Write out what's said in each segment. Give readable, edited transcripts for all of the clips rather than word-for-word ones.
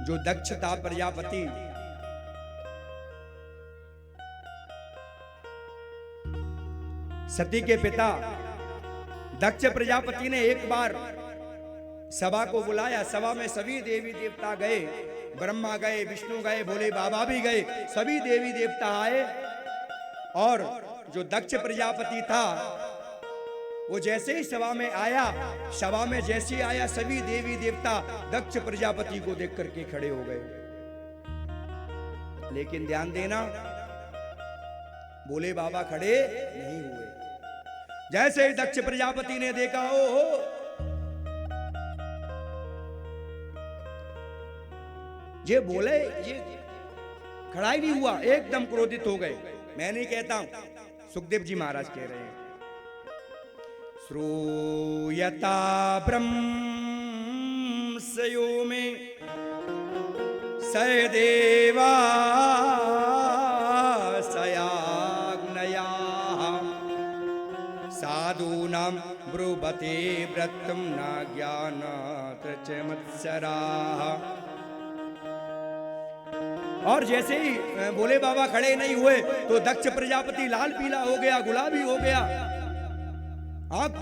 जो दक्ष था प्रजापति, सती के पिता दक्ष प्रजापति ने एक बार सभा को बुलाया। सभा में सभी देवी देवता गए, ब्रह्मा गए, विष्णु गए, भोले बाबा भी गए, सभी देवी देवता आए। और जो दक्ष प्रजापति था वो जैसे ही सभा में आया, सभा में जैसे ही आया, सभी देवी देवता दक्ष प्रजापति को देख करके खड़े हो गए। लेकिन ध्यान देना, भोले बाबा खड़े नहीं हुए। जैसे ही दक्ष प्रजापति ने देखा, ओ ये बोले, ये खड़ा ही नहीं हुआ, एकदम क्रोधित हो गए। मैं नहीं कहता हूं, सुखदेव जी महाराज कह रहे हैं। श्रूयता ब्रह्मस्यो में सदेवा सयाग्नया साधूनां ब्रुवते व्रतं न ज्ञानात् च मत्सराः। और जैसे ही भोले बाबा खड़े नहीं हुए तो दक्ष प्रजापति लाल पीला हो गया, गुलाबी हो गया, आंख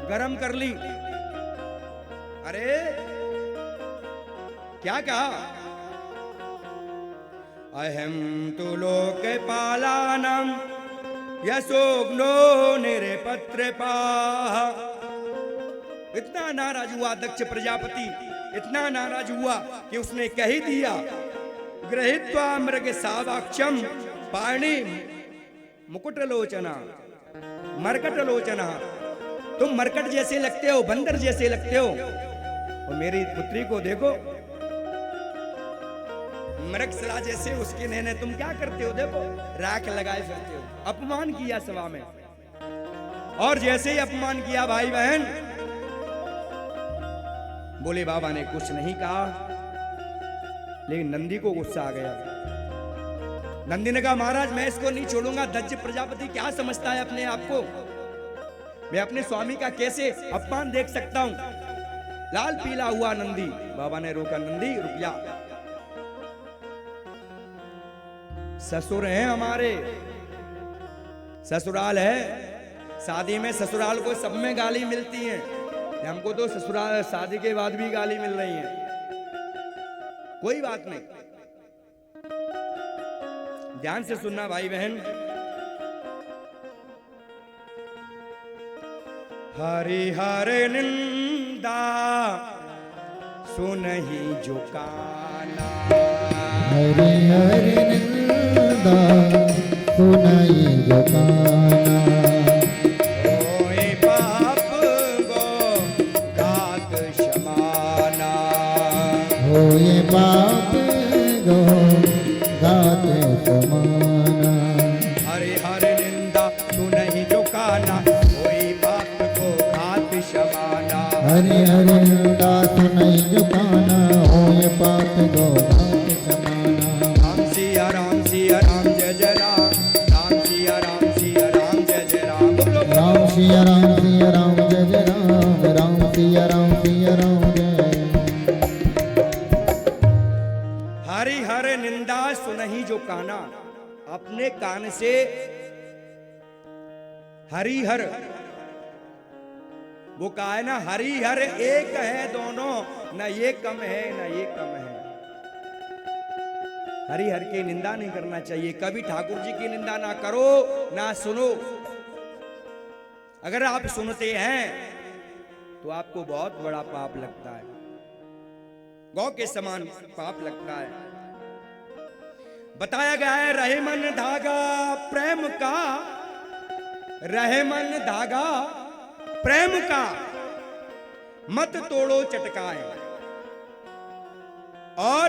गरम कर ली। अरे क्या कहा? अहम तु लोकपालानां यशोग्नो निरपत्रपाः। इतना नाराज हुआ दक्ष प्रजापति, इतना नाराज हुआ कि उसने कह ही दिया, गृहीत्वा मृग सावाक्षम पाणि मुकुटलोचना मरकटलोचना। तुम मरकट जैसे लगते हो, बंदर जैसे लगते हो। और मेरी पुत्री को देखो, मृगशिला जैसे उसके नैने, तुम क्या करते हो? देखो, राख लगाए फिरते हो। अपमान किया सभा में। और जैसे ही अपमान किया भाई बहन, भोले बाबा ने कुछ नहीं कहा, लेकिन नंदी को गुस्सा आ गया। नंदी ने कहा, महाराज मैं इसको नहीं छोड़ूंगा। दक्ष प्रजापति क्या समझता है अपने आप को? मैं अपने स्वामी का कैसे अपमान देख सकता हूं? लाल पीला हुआ नंदी। बाबा ने रोका, नंदी रुक जा, ससुर हैं हमारे, ससुराल है। शादी में ससुराल को सब में गाली मिलती है, हमको तो ससुराल शादी के बाद भी गाली मिल रही है। कोई बात नहीं, ध्यान से सुनना भाई बहन। हरि हर निंदा सुनहि जो काना, हरि हरि निंदा सुनहि जो काना। होए पाप गो घात क्षमाना, होए पाप गो घात समाना। हरि हरि निंदा सुनहि जो काना, होए पाप को घात क्षमाना। हरि हरि निंदा सुनहि जो काना, होए पाप गो घात समाना। राम सिया राम सिया राम जय जय राम, राम सिया राम सिया राम जय जय राम। राम सिया राम सिया राम जय जय राम, राम सिया राम सिया राम जय। हरि हर निंदा सुनहि जो काना, अपने कान से हरि हर, वो कहा है ना, हरि हर एक है दोनों, न ये कम है न ये कम है। हरि हर की निंदा नहीं करना चाहिए। कभी ठाकुर जी की निंदा ना करो ना सुनो। अगर आप सुनते हैं तो आपको बहुत बड़ा पाप लगता है, गौ के समान पाप लगता है। बताया गया है, रहे मन धागा प्रेम का, रहे मन धागा प्रेम का, मत तोड़ो चटकाए। और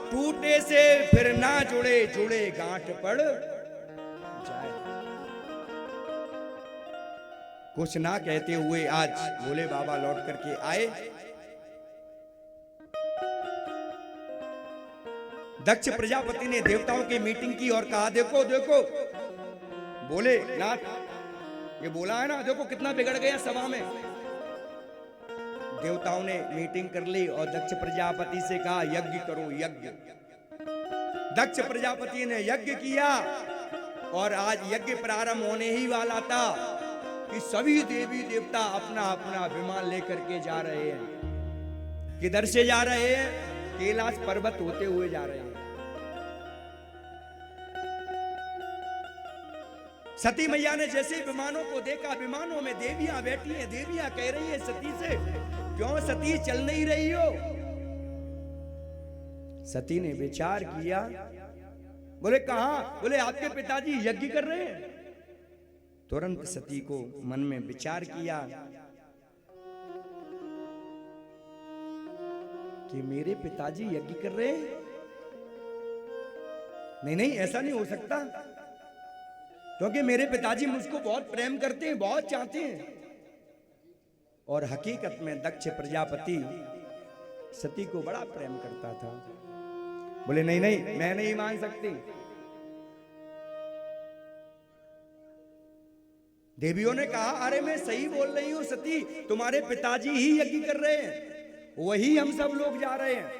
टूटे से फिर ना जुड़े, जुड़े गांठ पड़ जाए। कुछ ना कहते हुए आज भोले बाबा लौट करके आए। दक्ष प्रजापति ने देवताओं की मीटिंग की और कहा, देखो देखो बोले नाथ, ये बोला है ना, देखो कितना बिगड़ गया सभा में। देवताओं ने मीटिंग कर ली और दक्ष प्रजापति से कहा यज्ञ करो यज्ञ। दक्ष प्रजापति ने यज्ञ किया और आज यज्ञ प्रारंभ होने ही वाला था कि सभी देवी देवता अपना अपना विमान लेकर के जा रहे हैं। किधर से जा रहे हैं? कैलाश पर्वत होते हुए जा रहे हैं। सती मैया ने जैसे विमानों को देखा, विमानों में देवियां बैठी हैं। देवियां कह रही है सती से, क्यों सती चल नहीं रही हो? सती ने विचार किया, बोले कहां? बोले आपके पिताजी यज्ञ कर रहे हैं। तुरंत सती को मन में विचार किया कि मेरे पिताजी यज्ञ कर रहे हैं। नहीं नहीं, ऐसा नहीं हो सकता, क्योंकि मेरे पिताजी मुझको बहुत प्रेम करते हैं, बहुत चाहते हैं। और हकीकत में दक्ष प्रजापति सती को बड़ा प्रेम करता था। बोले नहीं नहीं, मैं नहीं मान सकती। देवियों ने कहा अरे मैं सही बोल रही हूं सती, तुम्हारे पिताजी ही यज्ञ कर रहे हैं, वही हम सब लोग जा रहे हैं।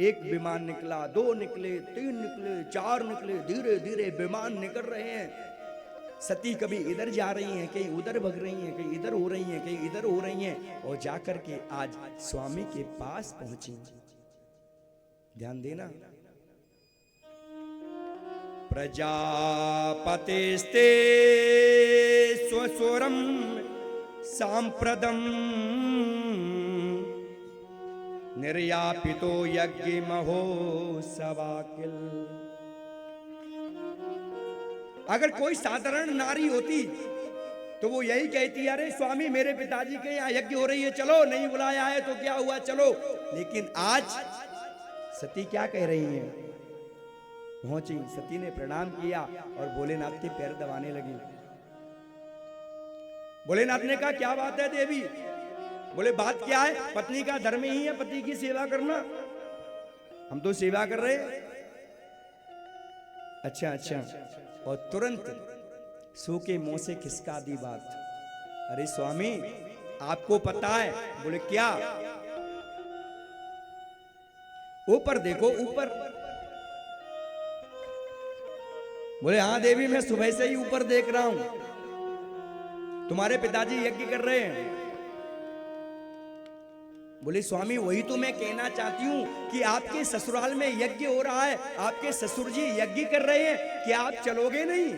एक विमान निकला, 2 निकले, 3 निकले, 4 निकले, धीरे धीरे विमान निकल रहे हैं। सती कभी इधर जा रही हैं, कहीं उधर भग रही हैं, कहीं इधर हो रही हैं, कहीं इधर हो रही हैं, और जाकर के आज स्वामी के पास पहुंची। ध्यान देना, प्रजापतिस्ते स्वस्वरम सांप्रदम निर्यापितो यज्ञ महोत्सवाकिल। अगर कोई साधारण नारी होती तो वो यही कहती, अरे स्वामी मेरे पिताजी के यहाँ यज्ञ हो रही है, चलो, नहीं बुलाया है तो क्या हुआ, चलो। लेकिन आज सती क्या कह रही हैं? पहुंची, सती ने प्रणाम किया और भोलेनाथ के पैर दबाने लगी। भोलेनाथ ने कहा क्या बात है देवी? बोले बात क्या है? पत्नी का धर्म ही है पति की सेवा करना, हम तो सेवा कर रहे हैं। अच्छा अच्छा। और तुरंत सो के मुंह से खिसका दी बात, अरे स्वामी आपको पता है? बोले क्या? ऊपर देखो, ऊपर। बोले हाँ देवी, मैं सुबह से ही ऊपर देख रहा हूं, तुम्हारे पिताजी यज्ञ कर रहे हैं। बोले स्वामी वही तो मैं कहना चाहती हूं कि आपके ससुराल में यज्ञ हो रहा है, आपके ससुर जी यज्ञ कर रहे हैं, क्या आप चलोगे नहीं?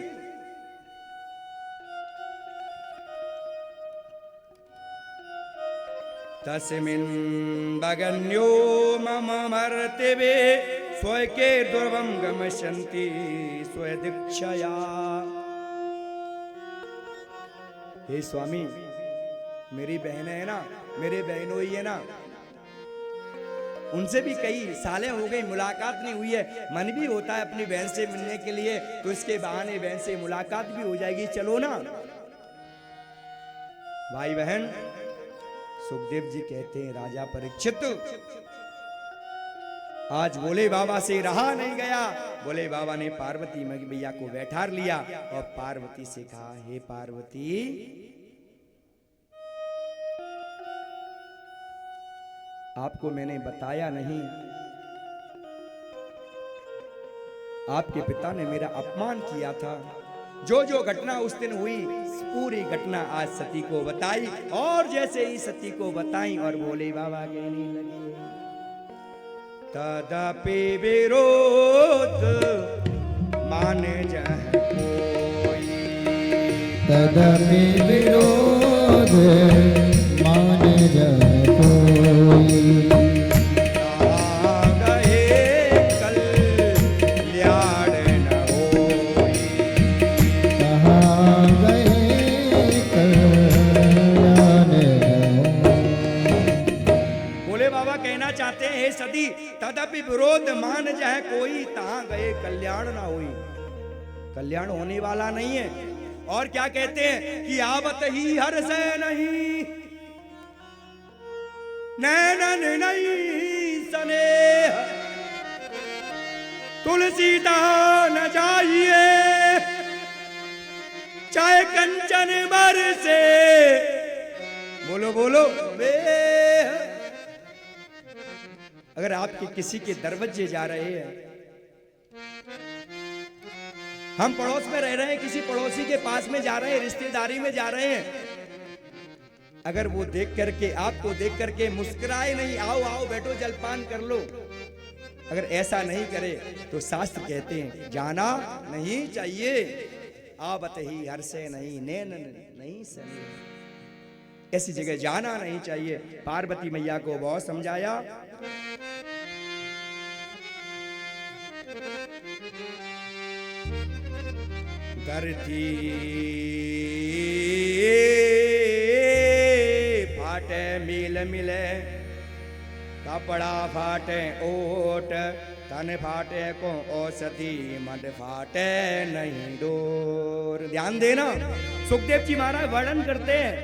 तस्मिन् भगन्यो मम मर्तिवे स्वके दुर्वम गमशन्ति स्वदीक्षया। हे स्वामी, मेरी बहन है ना, मेरे बहनों ही है ना, उनसे भी कई सालें हो गई, मुलाकात नहीं हुई है। मन भी होता है अपनी बहन से मिलने के लिए, तो इसके बहाने बहन से मुलाकात भी हो जाएगी, चलो ना। भाई बहन, सुखदेव जी कहते हैं राजा परीक्षित, आज भोले बाबा से रहा नहीं गया। भोले बाबा ने पार्वती मैया को बैठा लिया और पार्वती से कहा, हे पार्वती, आपको मैंने बताया नहीं, आपके पिता ने मेरा अपमान किया था। जो जो घटना उस दिन हुई, पूरी घटना आज सती को बताई, और जैसे ही सती को बताई और भोले बाबा कहने लगे, तदपि विरोध मान जह कोई, तदपि विरोध मान जह कोई, तदपि विरोध मान जाए कोई, तहां गए कल्याण ना होई। कल्याण होने वाला नहीं है। और क्या कहते हैं कि आवत ही हर से नहीं, नैनन नहीं स्नेह, तुलसीदान जाइए, चाहे कंचन बर से, बोलो बोलो, वे अगर आपके किसी के दरवाजे जा रहे हैं, हम पड़ोस में रह रहे हैं, किसी पड़ोसी के पास में जा रहे हैं, रिश्तेदारी में जा रहे हैं, अगर वो देख करके आपको देख करके मुस्कुराए नहीं, आओ आओ बैठो जलपान कर लो, अगर ऐसा नहीं करे तो शास्त्र कहते हैं जाना नहीं चाहिए। आवत ही हर से नहीं नैन नहीं सने, ऐसी जगह जाना नहीं चाहिए। पार्वती मैया को बहुत समझाया। धरती फाटे मिल मिले, कपड़ा फाटे ओट, तन फाटे को औषधि, मड फाटे नहीं डोर। ध्यान देना, सुखदेव जी महाराज वर्णन करते हैं,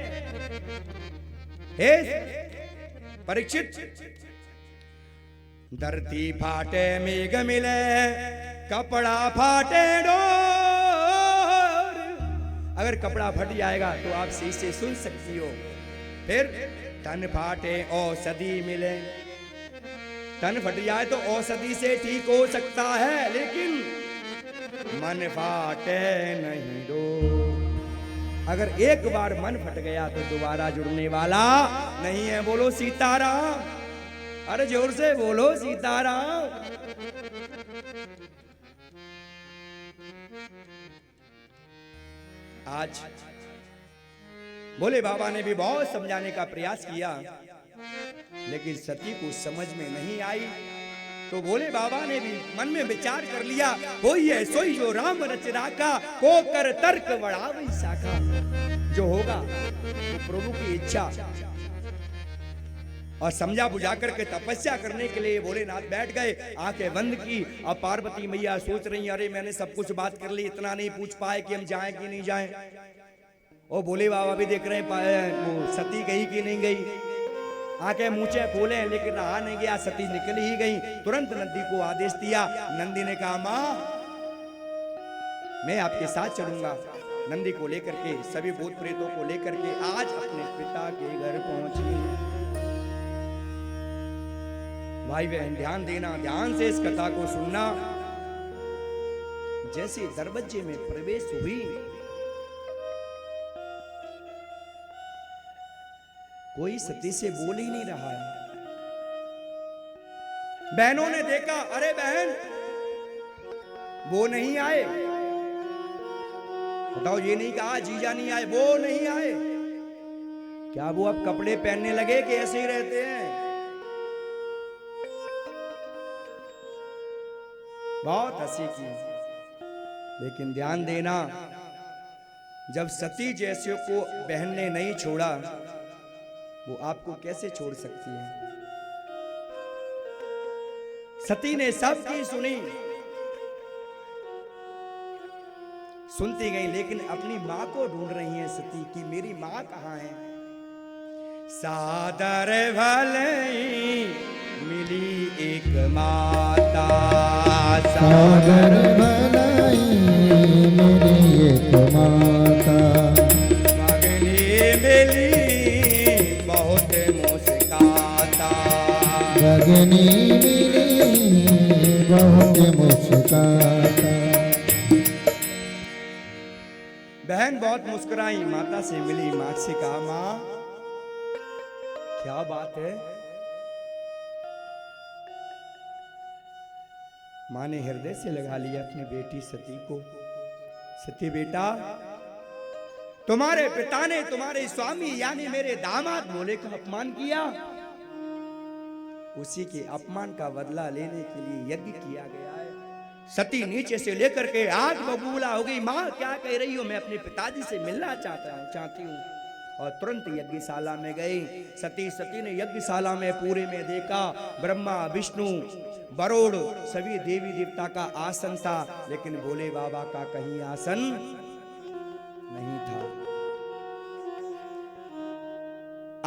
हे परीक्षित, धरती फाटे मेघ मिले, कपड़ा फाटे डोर। अगर कपड़ा फट जाएगा तो आप सही से सुन सकती हो। फिर तन फाटे औषधि मिले, तन फट जाए तो औषधि से ठीक हो सकता है, लेकिन मन फाटे नहीं दो। अगर एक बार मन फट गया तो दोबारा जुड़ने वाला नहीं है। बोलो सीताराम, अरे जोर से बोलो सीताराम। आज भोले बाबा ने भी बहुत समझाने का प्रयास किया, लेकिन सती को समझ में नहीं आई। तो भोले बाबा ने भी मन में विचार कर लिया, होई है सोई जो राम रच राखा, को कर तर्क बढ़ावई शाखा। जो होगा वो प्रभु की इच्छा। और समझा बुझा करके तपस्या करने के लिए भोलेनाथ बैठ गए, आंखें बंद की। अब पार्वती मैया सोच रही, अरे मैंने सब कुछ बात कर ली, इतना नहीं पूछ पाए कि हम जाएं कि नहीं जाएं। और भोले बाबा भी देख रहे हैं वो सती गई कि नहीं गई। आंखें मूंछे खोले लेकिन रहा नहीं गया, सती निकल ही गई। तुरंत नंदी को आदेश दिया। नंदी ने कहा, मां मैं आपके साथ चलूंगा। नंदी को लेकर के, सभी भूत प्रेतों को लेकर के आज अपने पिता के घर पहुंची। भाई बहन ध्यान देना, ध्यान से इस कथा को सुनना। जैसे दरवाजे में प्रवेश हुई, कोई सती से बोल ही नहीं रहा है। बहनों ने देखा, अरे बहन वो नहीं आए। बताओ, ये नहीं कहा जीजा नहीं आए, वो नहीं आए। क्या वो अब कपड़े पहनने लगे कि ऐसे ही रहते हैं? बहुत हंसी की, लेकिन ध्यान देना, जब सती जैसे को बहन ने नहीं छोड़ा, वो आपको कैसे छोड़ सकती है? सती ने सबकी सुनी, सुनती गई, लेकिन अपनी मां को ढूंढ रही है सती कि मेरी मां कहां है। सादर भले मिली एक माता, सागर भलाई मिली एक माता, मगनी मिली बहुत मुस्काता, गगनी मिली बहुत मुस्काता। बहन बहुत मुस्कुराई, माता से मिली, मां से कहा, मां क्या बात है? मां ने हृदय से लगा लिया अपनी बेटी सती को। सती बेटा, तुम्हारे पिता ने तुम्हारे स्वामी यानी मेरे दामाद भोले का अपमान किया, उसी के अपमान का बदला लेने के लिए यज्ञ किया गया है। सती नीचे से लेकर के आग बबूला हो गई। मां क्या कह रही हो? मैं अपने पिताजी से मिलना चाहती हूँ। और तुरंत यज्ञशाला में गई। सती ने यज्ञशाला में पूरे में देखा, ब्रह्मा विष्णु वरुण सभी देवी देवता का आसन था, लेकिन भोले बाबा का कहीं आसन नहीं था।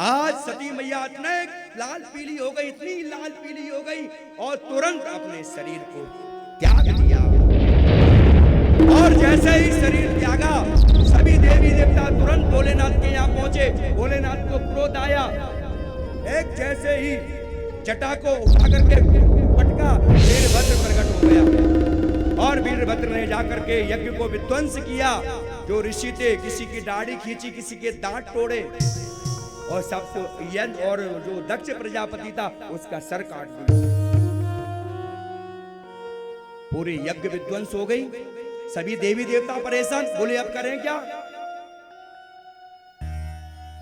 आज सती मैया इतने लाल पीली हो गई, इतनी लाल पीली हो गई, और तुरंत अपने शरीर को त्याग दिया। और जैसे ही शरीर त्यागा, सभी देवी देवता तुरंत भोलेनाथ के यहाँ पहुंचे। भोलेनाथ को क्रोध आया। एक जैसे ही जटा को उठा करके पटका, वीरभद्र प्रकट हो गया और वीरभद्र ने जाकर के यज्ञ को विध्वंस किया। जो ऋषि थे, किसी की दाढ़ी खींची, किसी के दांत तोड़े और सबको यज्ञ, और जो दक्ष प्रजापति था उसका सर काट दिया। पूरी यज्ञ विध्वंस हो गई। सभी देवी देवता परेशान, बोले अब करें क्या।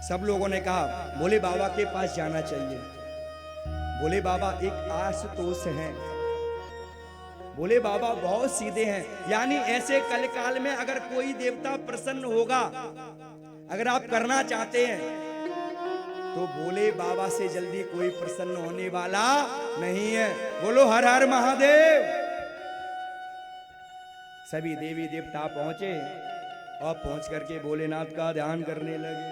सब लोगों ने कहा भोले बाबा के पास जाना चाहिए। भोले बाबा एक आशुतोष हैं, भोले बाबा बहुत सीधे हैं। यानी ऐसे कल काल में अगर कोई देवता प्रसन्न होगा, अगर आप करना चाहते हैं, तो भोले बाबा से जल्दी कोई प्रसन्न होने वाला नहीं है। बोलो हर हर महादेव। सभी देवी देवता पहुंचे और पहुंच करके भोलेनाथ का ध्यान करने लगे।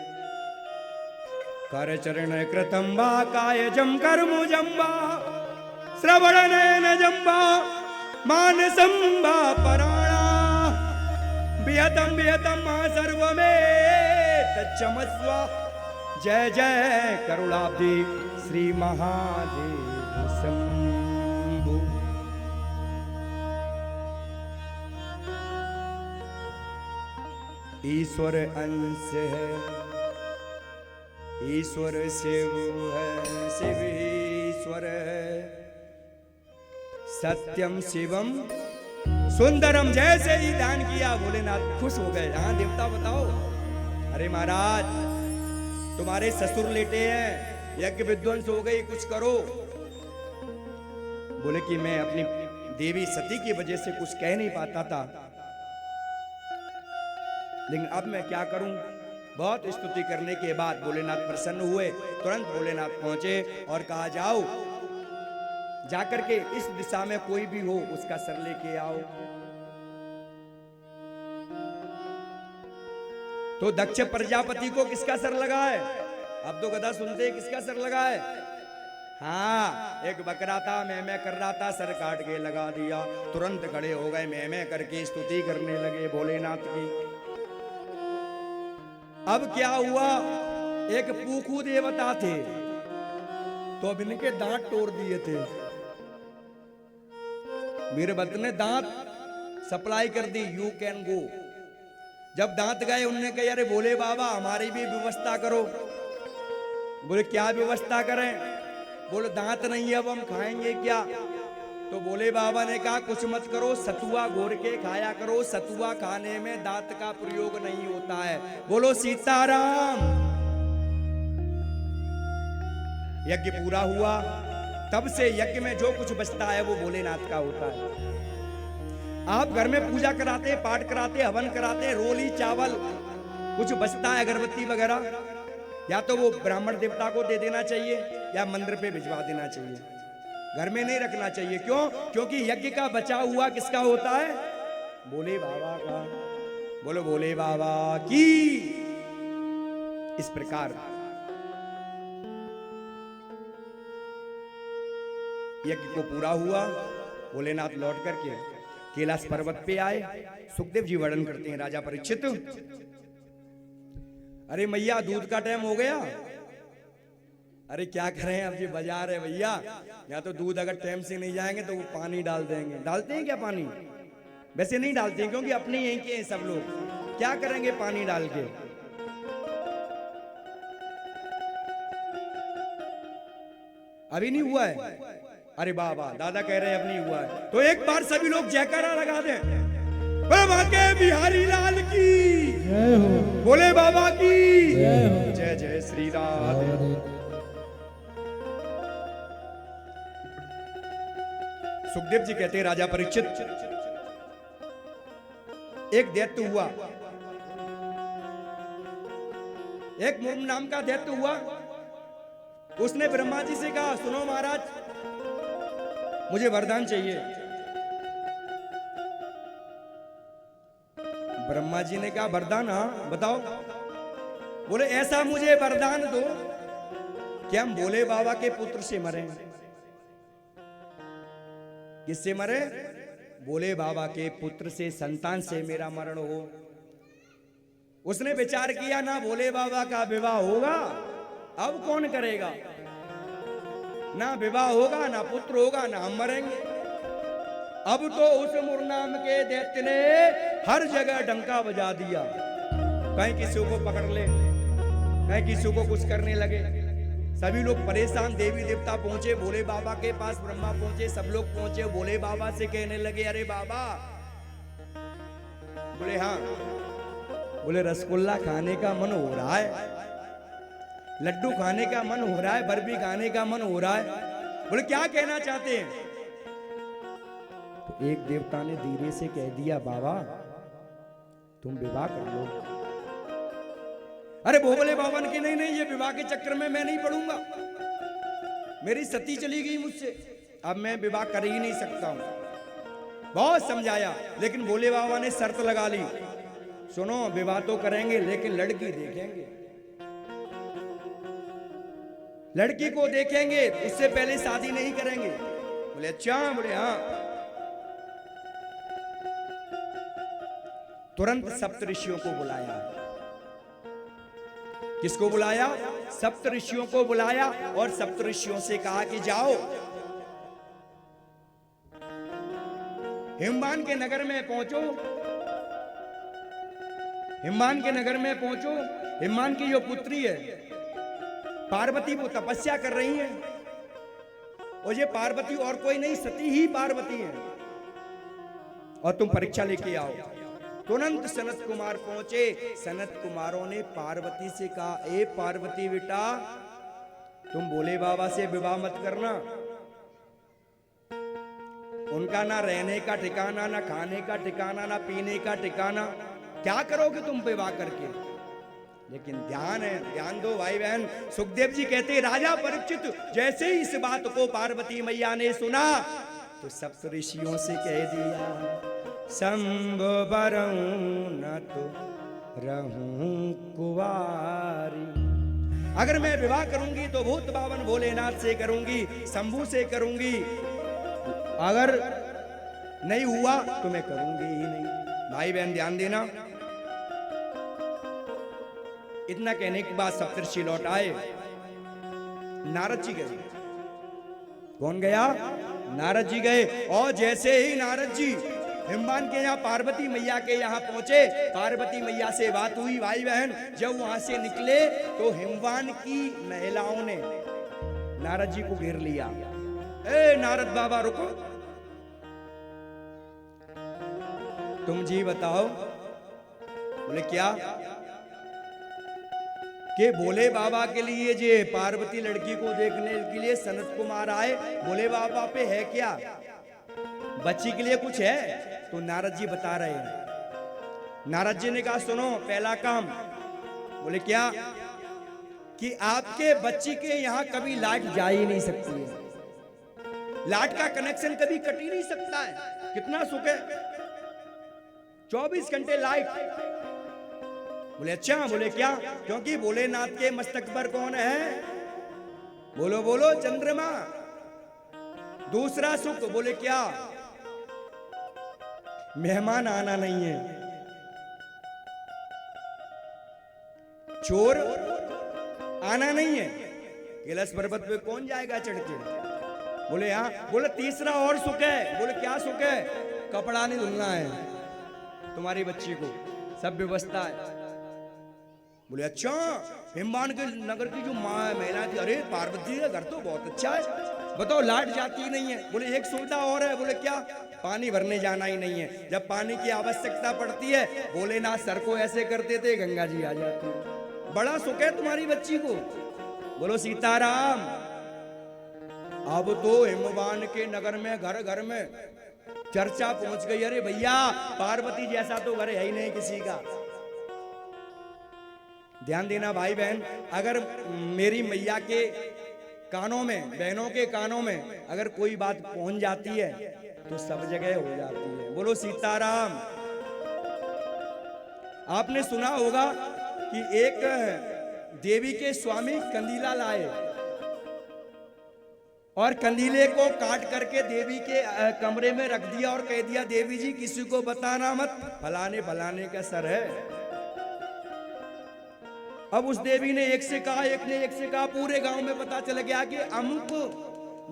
कर चरण कृतंबा कायजम कर्म जम्बा श्रवण नयन जम्बा मानसंबा पराणा विहतम विहतम सर्वमे तच्चमस्व। जय जय करुणाब्धि श्री महादेव शंभु। ईश्वर अंश है, ईश्वर शिव है, शिव ईश्वर है, सत्यम शिवम सुंदरम। जैसे ही ध्यान किया भोलेनाथ खुश हो गए। हाँ देवता बताओ, अरे महाराज तुम्हारे ससुर लेटे हैं, यज्ञ विध्वंस हो गई, कुछ करो। बोले कि मैं अपनी देवी सती की वजह से कुछ कह नहीं पाता था, लेकिन अब मैं क्या करूं। बहुत स्तुति करने के बाद भोलेनाथ प्रसन्न हुए। तुरंत भोलेनाथ पहुंचे और कहा जाओ, जाकर के इस दिशा में कोई भी हो उसका सर लेके आओ। तो दक्ष प्रजापति को किसका सर लगा है? अब तो गधा सुनते हैं किसका सर लगा है। हाँ, एक बकरा था, मैं कर रहा था, सर काट के लगा दिया। तुरंत खड़े हो गए, मैं करके स्तुति करने लगे भोलेनाथ की। अब क्या हुआ, एक पूखू देवता थे, तो अब इनके दांत तोड़ दिए थे। वीरभद्र ने दांत सप्लाई कर दी, यू कैन गो। जब दांत गए, उन्होंने कहा अरे भोले बाबा हमारी भी व्यवस्था करो। बोले क्या व्यवस्था करें? बोले दांत नहीं है, अब हम खाएंगे क्या? तो भोले बाबा ने कहा कुछ मत करो, सतुआ घोर के खाया करो। सतुआ खाने में दांत का प्रयोग नहीं होता है। बोलो सीताराम। यज्ञ पूरा हुआ, तब से यज्ञ में जो कुछ बचता है वो भोलेनाथ का होता है। आप घर में पूजा कराते, पाठ कराते, हवन कराते, रोली चावल कुछ बचता है, अगरबत्ती वगैरह, या तो वो ब्राह्मण देवता को दे देना चाहिए या मंदिर पे भिजवा देना चाहिए। घर में नहीं रखना चाहिए। क्यों? क्योंकि यज्ञ का बचा हुआ किसका होता है? भोले बाबा का। बोलो भोले बाबा की। इस प्रकार यज्ञ को पूरा हुआ। भोलेनाथ लौट करके कैलाश पर्वत पे आए। सुखदेव जी वर्णन करते हैं, राजा परीक्षित, अरे मैया दूध का टाइम हो गया। अरे क्या करें, अब ये बाजार है भैया, या तो दूध अगर टाइम से नहीं जाएंगे तो वो पानी डाल देंगे। डालते हैं क्या पानी? वैसे नहीं डालते हैं, क्योंकि अपने यहीं के हैं सब लोग, क्या करेंगे पानी डाल के। अभी नहीं हुआ है? अरे बाबा दादा कह रहे हैं अब नहीं हुआ है। तो एक बार सभी लोग जयकारा लगा दें, के बिहारी लाल की जय हो, भोले बाबा की जय हो, जय जय श्री राधे। सुखदेव जी कहते हैं राजा परीक्षित, एक दैत्य हुआ, एक मुर्म नाम का दैत्य हुआ। उसने ब्रह्मा जी से कहा सुनो महाराज, मुझे वरदान चाहिए। ब्रह्मा जी ने कहा वरदान? हाँ बताओ। बोले ऐसा मुझे वरदान दो कि हम भोले बाबा के पुत्र से मरें। किससे मरे? भोले बाबा के पुत्र से, संतान से मेरा मरण हो। उसने विचार किया ना भोले बाबा का विवाह होगा, अब कौन करेगा? ना विवाह होगा, ना पुत्र होगा, ना हम मरेंगे। अब तो उस मुरनाम के दैत्य ने हर जगह डंका बजा दिया, कहीं किसी को पकड़ ले, कहीं किसी को कुछ करने लगे। सभी लोग परेशान, देवी देवता पहुंचे भोले बाबा के पास, ब्रह्मा पहुंचे, सब लोग पहुंचे भोले बाबा से, कहने लगे अरे बाबा। बोले हाँ। बोले रसगुल्ला खाने का मन हो रहा है, लड्डू खाने का मन हो रहा है, बर्फी खाने का मन हो रहा है। बोले क्या कहना चाहते हैं? तो एक देवता ने धीरे से कह दिया बाबा तुम विवाह कर लो। अरे भोले बाबा ने कि नहीं नहीं, ये विवाह के चक्कर में मैं नहीं पड़ूंगा, मेरी सती चली गई मुझसे, अब मैं विवाह कर ही नहीं सकता हूं। बहुत समझाया, लेकिन भोले बाबा ने शर्त लगा ली, सुनो विवाह तो करेंगे लेकिन लड़की देखेंगे, लड़की को देखेंगे, उससे पहले शादी नहीं करेंगे। बोले अच्छा? बोले हाँ। तुरंत सप्तऋषियों को बुलाया। किसको बुलाया? सप्तऋषियों को बुलाया और सप्तऋषियों से कहा कि जाओ हिमवान के नगर में पहुंचो, हिमवान के नगर में पहुंचो। हिमवान की जो पुत्री है पार्वती, वो तपस्या कर रही है, और ये पार्वती और कोई नहीं, सती ही पार्वती है, और तुम परीक्षा लेके आओ। तुरंत सनत कुमार पहुंचे। सनत कुमारों ने पार्वती से कहा ए पार्वती बेटा, तुम भोले बाबा से विवाह मत करना, उनका ना रहने का ठिकाना, ना खाने का ठिकाना, ना पीने का ठिकाना, क्या करोगे तुम विवाह करके? लेकिन ध्यान है, ध्यान दो भाई बहन। सुखदेव जी कहते राजा परीक्षित जैसे ही इस बात को पार्वती मैया ने सुना तो सप्तऋषियों से कह दिया संभवरऊं न तो रहूं कुवारी। अगर मैं विवाह करूंगी तो भूत बावन भोलेनाथ से करूंगी, शंभू से करूंगी, अगर नहीं हुआ तो मैं करूंगी ही नहीं। भाई बहन ध्यान देना। इतना कहने के बाद सप्तऋषि लौट आए, नारद जी गए। कौन गया? नारद जी गए। और जैसे ही नारद जी हिमवान के यहाँ पार्वती मैया के यहाँ पहुंचे, पार्वती मैया से बात हुई। भाई बहन जब वहां से निकले तो हिमवान की महिलाओं ने नारद जी को घेर लिया। ए नारद बाबा रुको, तुम जी बताओ। बोले क्या? कि भोले बाबा के लिए जे पार्वती लड़की को देखने के लिए सनत कुमार आए, भोले बाबा पे है क्या? बच्ची के लिए कुछ है? तो नारद जी बता रहे हैं। नारद जी ने कहा सुनो, पहला काम। बोले क्या? कि आपके बच्ची के यहाँ कभी लाइट जा ही नहीं सकती है, लाइट का कनेक्शन कभी कट ही नहीं सकता है। कितना सुख है, 24 घंटे लाइट। बोले अच्छा? बोले क्या? क्योंकि भोलेनाथ के मस्तक पर कौन है? बोलो बोलो, चंद्रमा। दूसरा सुख। बोले क्या? मेहमान आना नहीं है, चोर आना नहीं है, कैलाश पर्वत पे कौन जाएगा चढ़ के? बोले हाँ। बोले तीसरा और सुख है। बोले क्या सुख है? कपड़ा नहीं धुलना है तुम्हारी बच्ची को, सब व्यवस्था है। बोले अच्छा? हिमवान के नगर की जो माँ महिला थी, अरे पार्वती का घर तो बहुत अच्छा है, बताओ लाइट जाती ही नहीं है। बोले एक सुविधा और है। बोले क्या? पानी भरने जाना ही नहीं है, जब पानी की आवश्यकता पड़ती है भोलेनाथ सर को ऐसे करते थे, गंगा जी आ जाती है। बड़ा सुख है तुम्हारी बच्ची को। बोलो सीताराम। अब तो हिमवान के नगर में घर घर में चर्चा पहुंच गई, अरे भैया पार्वती जैसा तो घर है ही नहीं किसी का। ध्यान देना भाई बहन, अगर मेरी मैया के कानों में, बहनों के कानों में अगर कोई बात पहुंच जाती है तो सब जगह हो जाती है। बोलो सीताराम। आपने सुना होगा कि एक देवी के स्वामी कंदीला लाए और कंदीले को काट करके देवी के कमरे में रख दिया और कह दिया देवी जी किसी को बताना मत, फलाने फलाने का सर है। अब उस देवी ने एक से कहा, एक ने एक से कहा, पूरे गांव में पता चल गया कि अमुक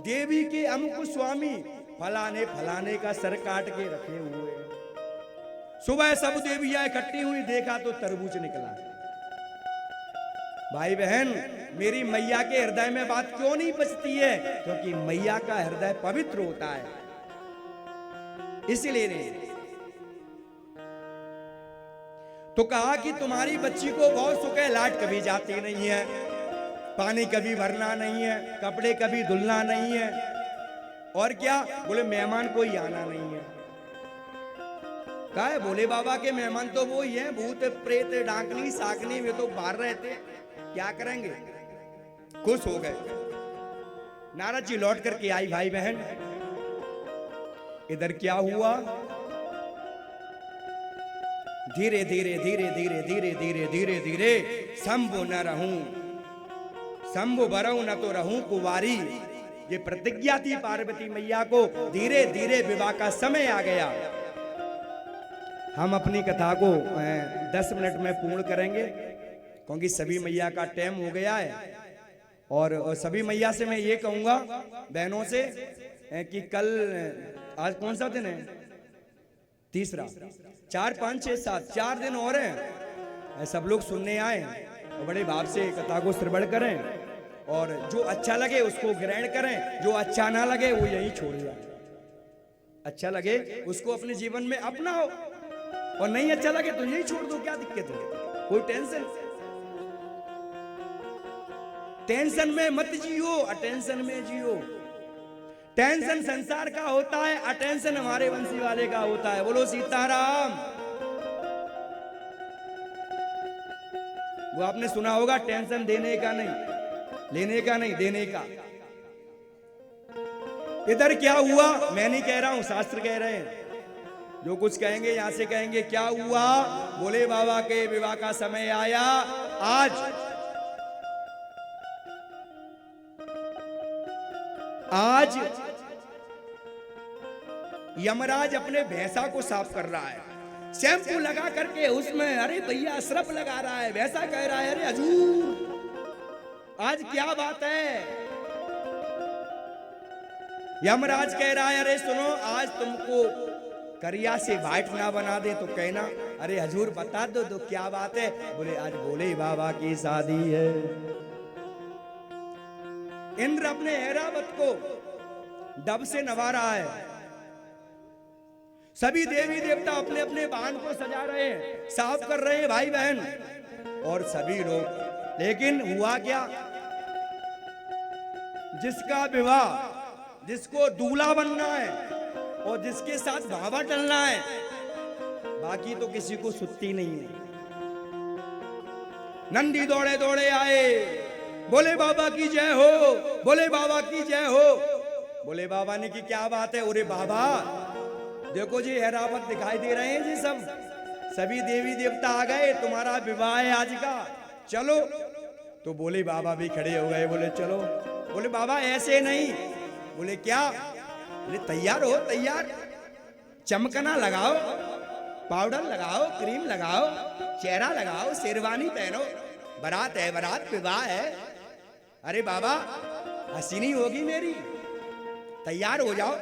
देवी के अमुक स्वामी फलाने फलाने का सर काट के रखे हुए हैं। सुबह सब देवियां इकट्ठी हुई, देखा तो तरबूज निकला। भाई बहन, मेरी मैया के हृदय में बात क्यों नहीं बचती है? क्योंकि मैया का हृदय पवित्र होता है, इसलिए नहीं। तो कहा कि तुम्हारी बच्ची को बहुत सुख है, लाइट कभी जाती नहीं है, पानी कभी भरना नहीं है, कपड़े कभी धुलना नहीं है, और क्या बोले मेहमान कोई आना नहीं है। कहा है भोले बाबा के मेहमान तो वो ही है, भूत प्रेत डाकनी साकनी वे तो बाहर रहते, क्या करेंगे। खुश हो गए। नारद जी लौट करके आई। भाई बहन, इधर क्या हुआ? धीरे धीरे धीरे धीरे धीरे धीरे धीरे धीरे शंभु न रहूं, शंभु बरऊ न तो रहूं कुंवारी, ये प्रतिज्ञा थी पार्वती मैया को। धीरे धीरे विवाह का समय आ गया। हम अपनी कथा को 10 मिनट में पूर्ण करेंगे, क्योंकि सभी मैया का टाइम हो गया है। और सभी मैया से मैं ये कहूंगा बहनों से कि कल, आज कौन सा दिन है? तीसरा, 4, 5, 6, 7 4 दिन और हैं। सब लोग सुनने आए और बड़े भाव से कथा को श्रवण करें, और जो अच्छा लगे उसको ग्रहण करें, जो अच्छा ना लगे वो यही छोड़ जाए। अच्छा लगे उसको अपने जीवन में अपनाओ, और नहीं अच्छा लगे तो यही छोड़ दो, क्या दिक्कत है? कोई टेंशन में मत जियो, अटेंशन में जियो। टेंशन संसार का होता है, अटेंशन हमारे वंशी वाले का होता है। बोलो सीताराम। वो आपने सुना होगा, टेंशन देने का नहीं, लेने का नहीं, देने का। इधर क्या हुआ? मैं नहीं कह रहा हूं, शास्त्र कह रहे हैं। जो कुछ कहेंगे यहां से कहेंगे। क्या हुआ? भोले बाबा के विवाह का समय आया। आज यमराज अपने भैंसा को साफ कर रहा है, शैम्पू लगा करके उसमें, अरे भैया सरफ लगा रहा है। भैंसा कह रहा है, अरे हजूर आज क्या बात है? यमराज कह रहा है, अरे सुनो, आज तुमको करिया से वाइट ना बना दे तो कहना, अरे हजूर बता दो तो क्या बात है? बोले आज भोले बाबा की शादी है। इंद्र अपने ऐरावत को डब से नवा रहा है। सभी देवी देवता अपने अपने वाहन को सजा रहे हैं, साफ कर रहे हैं भाई बहन, और सभी लोग। लेकिन हुआ क्या? जिसका विवाह, जिसको दूल्हा बनना है और जिसके साथ भावा टलना है, बाकी तो किसी को सुत्ती नहीं है। नंदी दौड़े दौड़े आए, बोले बाबा की जय हो, बोले बाबा की जय हो। बोले बाबा ने की क्या बात है? अरे बाबा देखो जी, ऐरावत दिखाई दे रहे हैं जी, सब सभी देवी देवता आ गए, तुम्हारा विवाह है आज का, चलो। तो बोले बाबा भी खड़े हो गए, बोले चलो। बोले बाबा ऐसे नहीं। बोले क्या? बोले तैयार हो, तैयार। चमकना लगाओ, पाउडर लगाओ, क्रीम लगाओ, चेहरा लगाओ, शेरवानी पहनो, बारात है, बारात विवाह है। अरे बाबा हसीनी होगी मेरी, तैयार हो जाओ।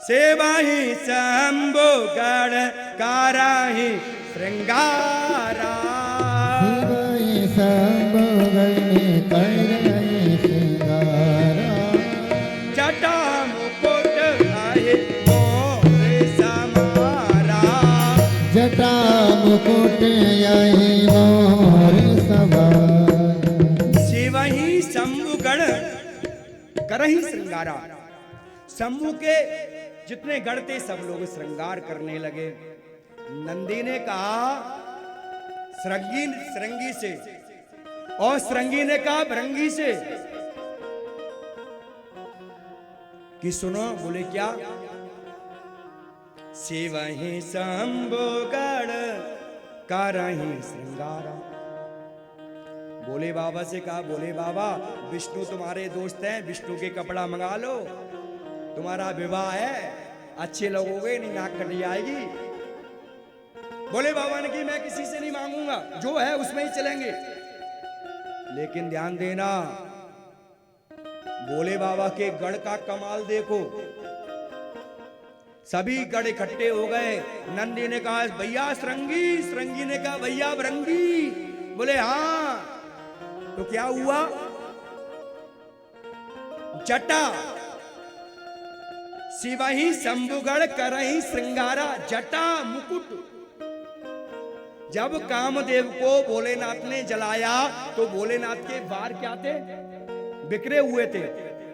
सेवाही शंभु गढ़ काराही श्रृंगारा, सेवाही शंभु गढ़ काराही श्रृंगारा, जटा मुकुट आहे मोर समारा, जटा मुकुट आहे मोर सवार। सेवाही शंभु गढ़ करही श्रृंगारा। शंभु के जितने गढ़ थे सब लोग श्रृंगार करने लगे। नंदी ने कहा श्रृंगी से, और श्रृंगी ने कहा भृंगी से कि सुनो। बोले क्या? सेवहि शंभु गढ़ करहि श्रृंगारा। बोले बाबा से कहा, बोले बाबा विष्णु तुम्हारे दोस्त हैं, विष्णु के कपड़ा मंगा लो, तुम्हारा विवाह है, अच्छे लगोगे, नहीं नाक कटी आएगी। बोले बाबा ने कि मैं किसी से नहीं मांगूंगा, जो है उसमें ही चलेंगे। लेकिन ध्यान देना, भोले बाबा के गढ़ का कमाल देखो। सभी गढ़ इकट्ठे हो गए। नंदी ने कहा भैया श्रृंगी, श्रृंगी ने कहा भैया भृंगी। बोले हाँ। तो क्या हुआ? जटा शिवही शंभुगढ़ करही श्रृंगारा, जटा मुकुट। जब कामदेव को भोलेनाथ ने जलाया तो भोलेनाथ के बाल क्या थे? बिखरे हुए थे।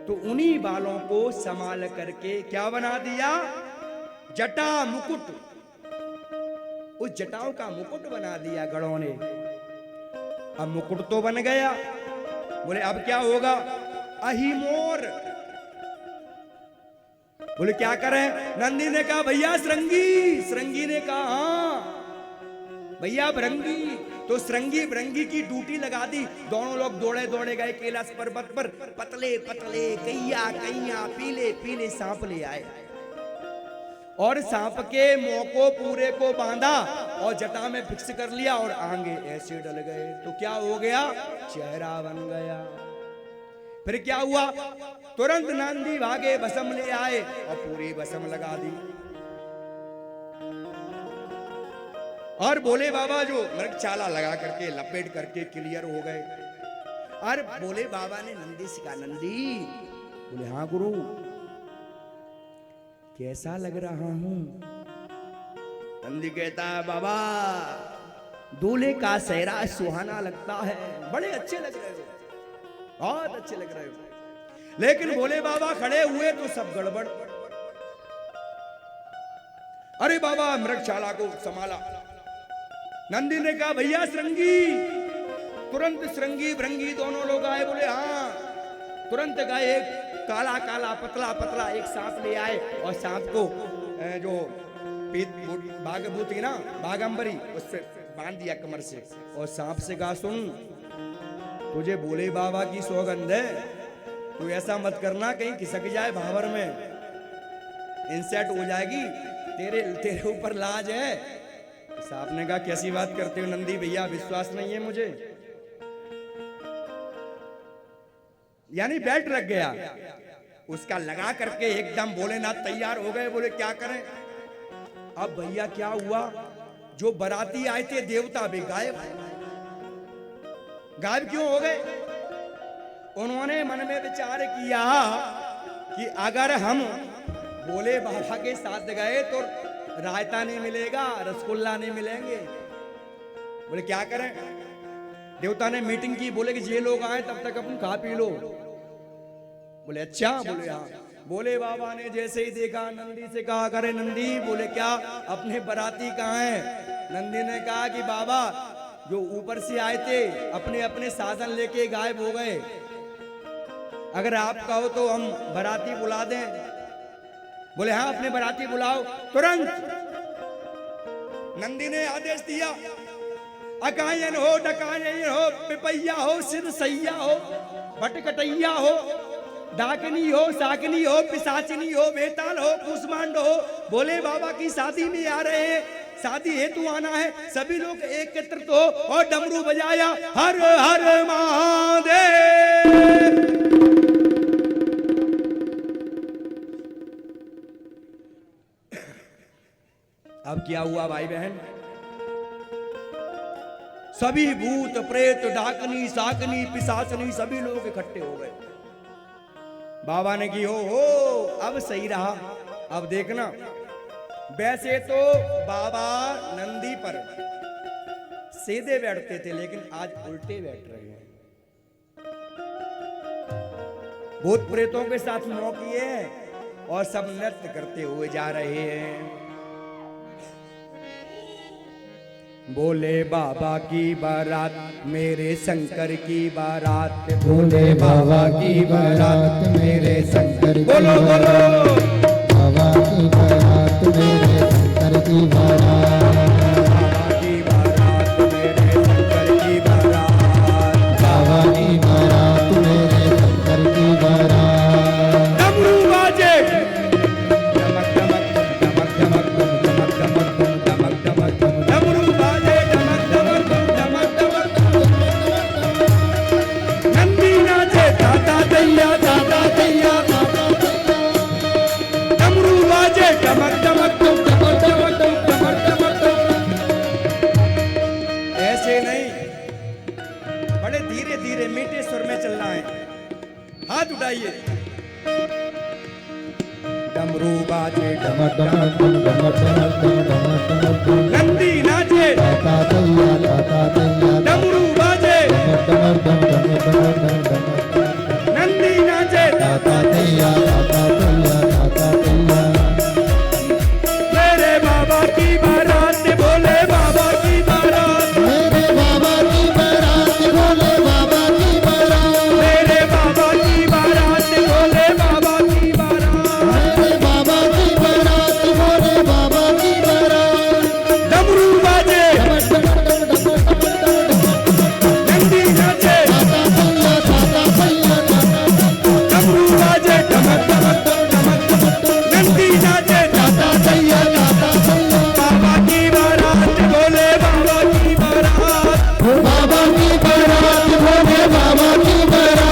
तो उन्हीं बालों को संभाल करके क्या बना दिया? जटा मुकुट। उस जटाओं का मुकुट बना दिया गढ़ों ने। अब मुकुट तो बन गया। बोले अब क्या होगा? अहिमोर। बोले क्या करें? नंदी ने कहा भैया श्रृंगी, श्रृंगी ने कहा हाँ भैया भृंगी। तो श्रृंगी भृंगी की ड्यूटी लगा दी। दोनों लोग दौड़े दौड़े गए कैलाश पर्वत पर। पतले पतले कैया कैया पीले पीले सांप ले आए और सांप के मुंह को पूरे को बांधा और जटा में फिक्स कर लिया और आगे ऐसे डल गए। तो क्या हो गया? चेहरा बन गया। फिर क्या हुआ? तुरंत नंदी भागे, भस्म ले आए और पूरी भस्म लगा दी। और भोले बाबा जो मृगछाला लगा करके लपेट करके क्लियर हो गए। और भोले बाबा ने नंदी से कहा नंदी। बोले हाँ गुरु, कैसा लग रहा हूं? नंदी कहता है बाबा दूल्हे का सेहरा सुहाना लगता है, बड़े अच्छे लग रहे हो, बहुत अच्छे लग रहे हो। लेकिन भोले बाबा खड़े हुए तो सब गड़बड़। अरे बाबा मृगशाला को संभाला। नंदी ने कहा भैया श्रृंगी। तुरंत श्रृंगी भृंगी दोनों लोग आए। बोले हाँ। तुरंत गए, एक काला काला पतला पतला एक सांप ले आए और सांप को जो बाघभूत ना बाघंबरी उससे बांध दिया कमर से। और सांप से कहा सुन, तुझे भोले बाबा की सौगंध है, तू ऐसा मत करना कहीं खिसक जाए भावर में, इंसेट हो जाएगी, तेरे ऊपर लाज है। सांप ने कहा कैसी बात करते हो नंदी भैया, विश्वास नहीं है मुझे। यानी बेल्ट रख गया उसका लगा करके एकदम भोलेनाथ तैयार हो गए। बोले क्या करें? अब भैया क्या हुआ? जो बराती आए थे देवता भी गायब। गायब क्यों हो गए? उन्होंने मन में विचार किया कि अगर हम भोले बाबा के साथ गए तो रायता नहीं मिलेगा, रसगुल्ला नहीं मिलेंगे। बोले क्या करें? देवता ने मीटिंग की। बोले कि ये लोग आए तब तक अपन खा पी लो। बोले अच्छा। बोले हाँ। बोले बाबा ने जैसे ही देखा नंदी से कहा करे नंदी। बोले क्या? अपने बराती कहाँ हैं? नंदी ने कहा कि बाबा जो ऊपर से आए थे अपने अपने साधन लेके गायब हो गए, अगर आप कहो तो हम बराती बुला दें। बोले हाँ अपने बराती बुलाओ। तुरंत नंदी ने आदेश दिया, अकायन हो डकायन हो पिपैया हो सिरसैया हो भटकटैया हो डाकनी हो साकनी हो पिशाचिनी हो बेताल हो कुष्मांड हो, भोले बाबा की शादी में आ रहे हैं, शादी हेतु आना है, सभी लोग एकत्रित हो और डमरू बजाया हर हर महादेव। अब क्या हुआ भाई बहन? सभी भूत प्रेत डाकनी साकनी पिशाचनी सभी लोग इकट्ठे हो गए। बाबा ने की हो अब सही रहा। अब देखना, वैसे तो बाबा नंदी पर सीधे बैठते थे लेकिन आज उल्टे बैठ रहे हैं। भूत प्रेतों के साथ मोह किए और सब नृत्य करते हुए जा रहे हैं। भोले बाबा की बारात मेरे शंकर की बारात, भोले बाबा की बारात मेरे शंकर की बोलो बोलो बाबा की बारात मेरे शंकर की बारात, बाबा की बारात मेरे शंकर की बारात, बाबा की बारात मेरे शंकर की बारात। डमरू बाजे डमक डमक डमक डमक डमक डमक डमक डमक डमरू बाजे डमक डमक डमक डमक। बताइए। डमरू बाजे डम डम डम डम डम डम डम डम नंदी नाचे ताता दैया डमरू बाजे डम डम डम डम डम डम नंदी नाचे ताता दैया मेरे बाबा की बारात बोले बाबा की बारात मेरे बाबा की बारात बोले बाबा की बारात मेरे बाबा की बारात बोले बाबा की बारात मेरे बाबा की बारात बोले बाबा की बारात डमरू बाजे नंदी नाचे डमरू बाजे डमक डमक डमक नंदी नाचे बाबा की बारात बोले बाबा की बारात बाबा की बारात बोले बाबा की बारात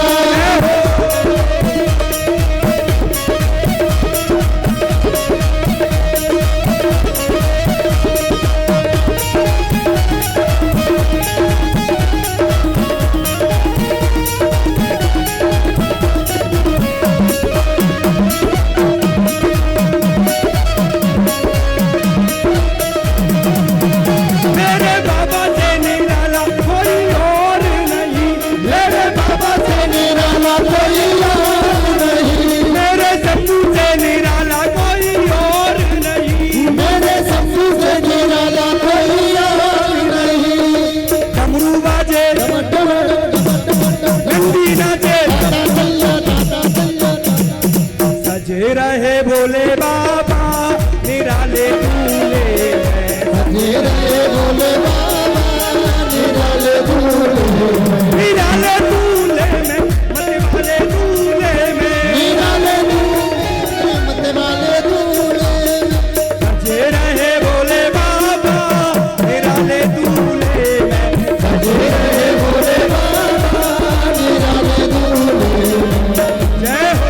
मेरे बाबा से निराला कोई और नहीं मेरे बाबा से निराला कोई और नहीं मेरे शंभू से निराला कोई और नहीं मेरे शंभू से निराला कोई और नहीं डमरू बाजे नंदी नाचे सजे रहे भोले बाबा निराले दूल्हे सजे रहे भोले बाबा निराले निराले दूल्हे में मतवाले दूल्हे में निराले मत वाले दूल्हे सजे रहे भोले बाबा निराले दूल्हे में सजे रहे भोले बाबा निराले दूल्हे जय हो।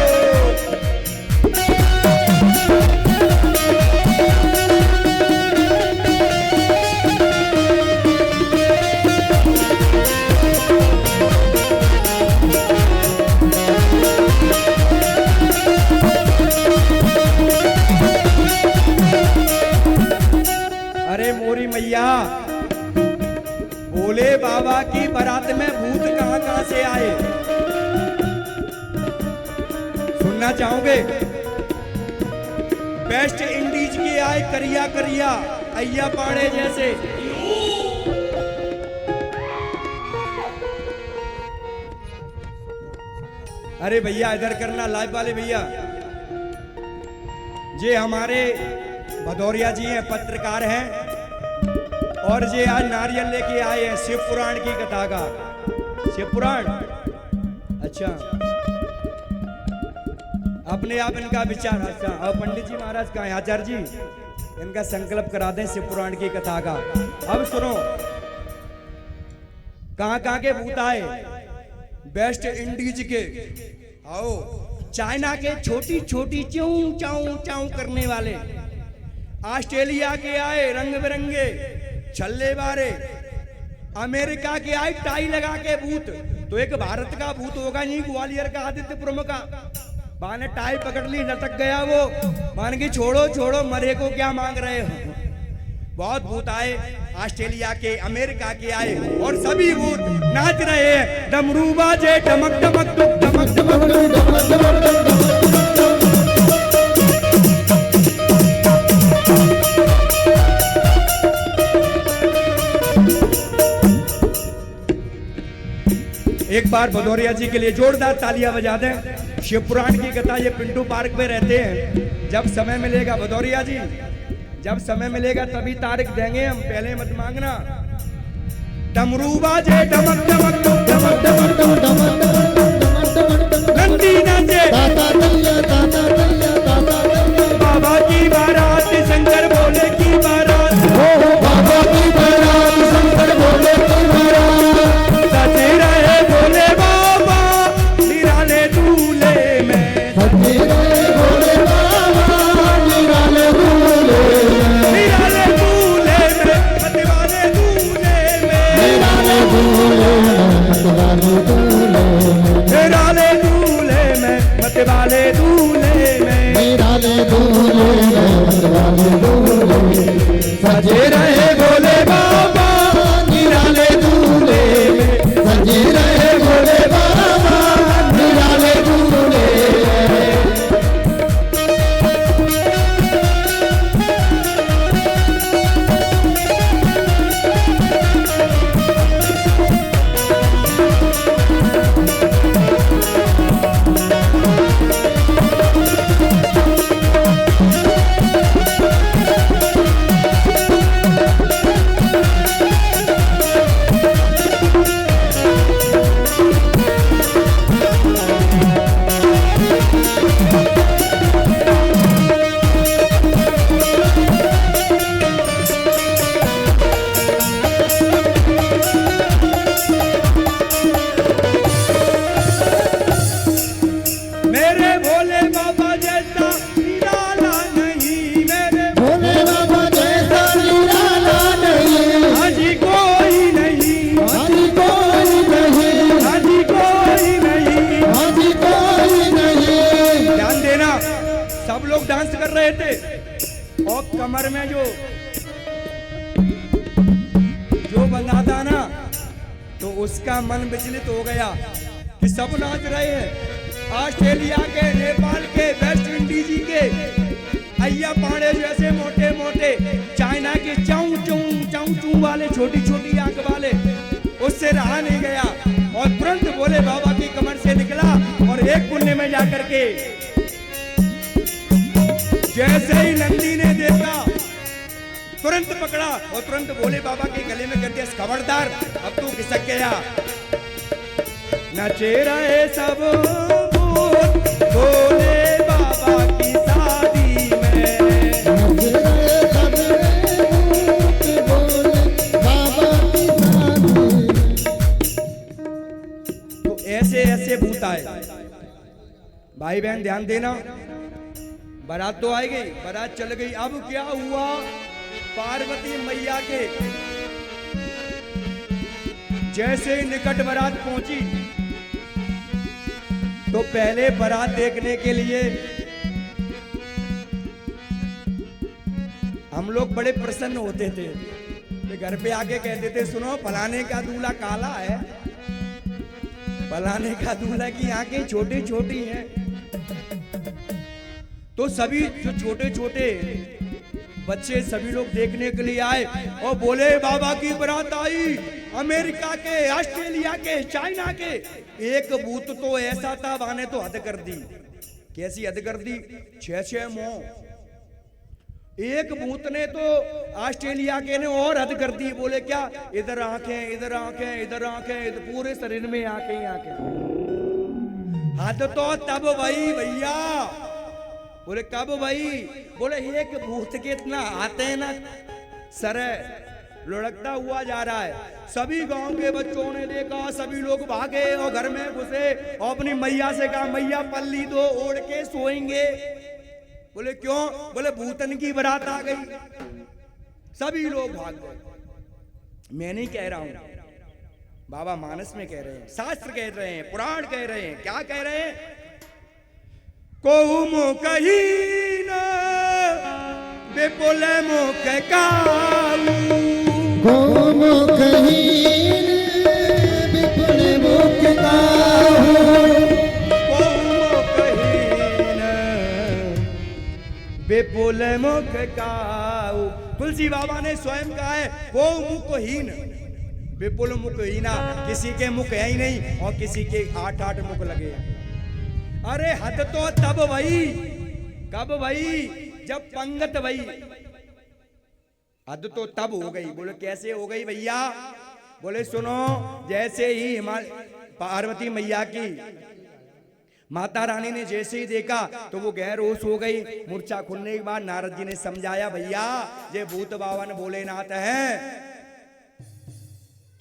अरे मोरी मैया भोले बाबा की बारात में भूत कहां कहां से आए सुनना चाहोगे? वेस्ट इंडीज के आए करिया करिया अय्या पाड़े जैसे अरे भैया इधर करना लाइव वाले भैया जे हमारे भदौरिया जी हैं पत्रकार हैं और जे आज नारियल लेके आए हैं शिव पुराण की कथा का शिव पुराण अच्छा अपने आप इनका विचार अच्छा और पंडित जी महाराज का है आचार्य जी इनका संकल्प करा दें शिव पुराण की कथा का। अब सुनो कहां कहां के भूत आए वेस्ट इंडीज के आओ चाइना के छोटी छोटी च्यों चाऊ चाऊ करने वाले ऑस्ट्रेलिया के आए रंग बिरंगे छल्ले बारे अमेरिका के आए टाई लगा के भूत तो एक भारत का भूत होगा नहीं ग्वालियर का आदित्यपुरम का बाने टाई पकड़ ली लटक गया वो मान की छोड़ो छोड़ो मरे को क्या मांग रहे हो बहुत भूत आए ऑस्ट्रेलिया के अमेरिका के आए और सभी भूत नाच रहे हैं डमरू बाजे डमक डमक डमक डमक एक बार भदौरिया जी के लिए जोरदार तालियां बजा दें। शिव पुराण की कथा ये पिंटू पार्क में रहते हैं। जब समय मिलेगा भदौरिया जी जब समय मिलेगा तभी तारीख देंगे हम पहले मत मांगना। डमरू बाजे डमक डमक डमक डमक नंदी नाचे बाबा की बारात शंकर भोले की बारात बाबा की बारात शंकर भोले की बारात सजे रहे भोले बाबा निराले दूल्हे में सजे रहे भोले बाबा निराले दूल्हे निराले दूल्हे में मतवाले दूल्हे में निराले दूल्हे मतवाले दूल्हे निराले दूल्हे में वाले दूल्हे में, निराले दूल्हे मतवाले दूल्हे, सजे रहे भोले बाबा निराले दूल्हे में, सजे रहे भोले बाबा निराले दूल्हे। मेरे भोले बाबा जैसा निराला नहीं, मेरे भोले बाबा जैसा निराला नहीं, हाजी कोई नहीं, हाजी कोई नहीं, हाजी कोई नहीं। हाजी कोई नहीं। ध्यान देना, सब लोग डांस कर रहे थे और कमर में जो बंधा था ना, तो उसका मन विचलित हो गया कि सब नाच रहे हैं। ऑस्ट्रेलिया के, नेपाल के, वेस्ट इंडीज के अय्या पांडे जैसे मोटे मोटे, चाइना के चाऊ चूं चाऊ चूं वाले छोटी छोटी आंख वाले, उससे रहा नहीं गया और तुरंत भोले बाबा की कमर से निकला और एक कुंडे में जाकर के जैसे ही नंदी ने देखा तुरंत पकड़ा और तुरंत भोले बाबा के गले में कर दिया, खबरदार अब तू खिसक गया। नचे रहे सब भूत भोले बाबा की शादी में, नच रहे सब भूत भोले बाबा की शादी। तो ऐसे ऐसे भूत आए। भाई बहन ध्यान देना, बारात तो आई गई, बारात चल गई। अब क्या हुआ, पार्वती मैया के जैसे ही निकट बारात पहुंची तो पहले बारात देखने के लिए हम लोग बड़े प्रसन्न होते थे कि घर पे आके कहते थे, सुनो फलाने का दूल्हा काला है, फलाने का दूल्हा की आंखें छोटी छोटी हैं। तो सभी जो छोटे छोटे बच्चे सभी लोग देखने के लिए आए और भोले बाबा की बारात आई। अमेरिका के, ऑस्ट्रेलिया के, चाइना के। एक भूत तो ऐसा था, बाने तो हद कर दी। कैसी हद कर दी, 6-6 मोह। एक भूत ने तो ऑस्ट्रेलिया के ने और हद कर दी। बोले क्या, इधर आंखें, इधर आंखें, इधर आंखें, इधर पूरे शरीर में आंखें ही आंखें। हद तो तब भाई भैया। बोले कब भाई, बोले एक भूत के इतना आते हैं ना, सर लुढ़कता हुआ जा रहा है। सभी गांव के बच्चों ने देखा, सभी लोग भागे और घर में घुसे और अपनी मैया से कहा, मैया पल्ली दो, ओढ़ के सोएंगे। बोले क्यों, बोले भूतन की बारात आ गई। सभी लोग भाग गए। मैं नहीं कह रहा हूं, बाबा मानस में कह रहे हैं, शास्त्र कह रहे हैं, पुराण कह रहे हैं। क्या कह रहे हैं, को मुख हीन विपुल मुख काऊ, को मुख हीन विपुल मुख काऊ, को मुख हीन विपुल मुख काऊ। तुलसी बाबा ने स्वयं कहा है, को मुखहीन विपुल मुखहीना। किसी के मुख है ही नहीं और किसी के 8-8 मुख लगे। अरे हद तो तब भाई, कब भाई, जब पंगत भाई। हद तो तब हो गई। बोले कैसे हो गई भैया, बोले सुनो, जैसे ही पार्वती मैया की माता रानी ने जैसे ही देखा तो वो गैर होश हो गई। मूर्छा खुलने के बाद नारद जी ने समझाया, भैया ये भूत बावन भोलेनाथ हैं